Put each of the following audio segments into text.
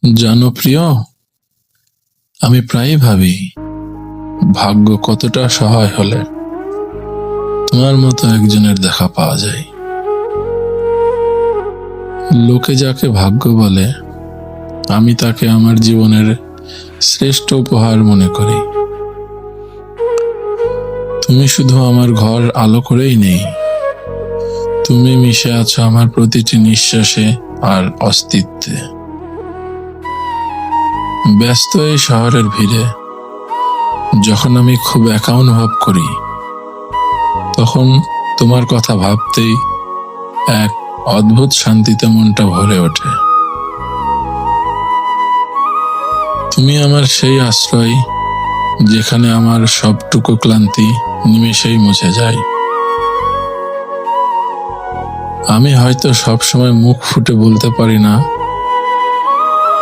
জানো প্রিয়, আমি প্রায়ই ভাবি ভাগ্য কতটা সহায় হলে তোমার মতো একজনের দেখা পাওয়া যায়। লোকে যাকে ভাগ্য বলে, আমি তাকে আমার জীবনের শ্রেষ্ঠ উপহার মনে করি। তুমি শুধু আমার ঘর আলো করেই নেই, তুমি মিশে আছো আমার প্রতিটি নিঃশ্বাসে আর অস্তিত্বে। ব্যস্ত এই শহরের ভিড়ে যখন আমি খুব একা অনুভব করি, তখন তোমার কথা ভাবতেই এক অদ্ভুত শান্তিতে মনটা ভরে ওঠে। তুমি আমার সেই আশ্রয়, যেখানে আমার সবটুকু ক্লান্তি নিমেষেই মুছে যায়। আমি হয়তো সবসময় মুখ ফুটে বলতে পারি না,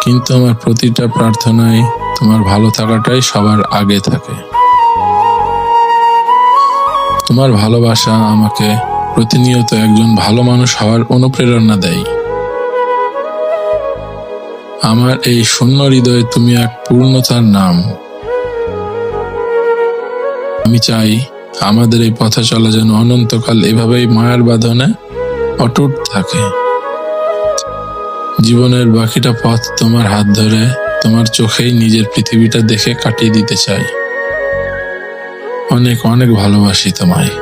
কিন্তু আমার প্রতিটা প্রার্থনায় তোমার ভালো থাকাটাই সবার আগে থাকে। তোমার ভালোবাসা আমাকে প্রতিনিয়ত একজন ভালো মানুষ হওয়ার অনুপ্রেরণা দেয়। আমার এই শূন্য হৃদয়ে তুমি এক পূর্ণতার নাম। আমি চাই আমাদের এই পথে চলা যেন অনন্তকাল এভাবেই মায়ার বাঁধনে অটুট থাকে। জীবনের বাকিটা পথ তোমার হাত ধরে তোমার চোখেই নিজের পৃথিবীটা দেখে কাটিয়ে দিতে চাই। অনেক অনেক ভালোবাসি তোমায়।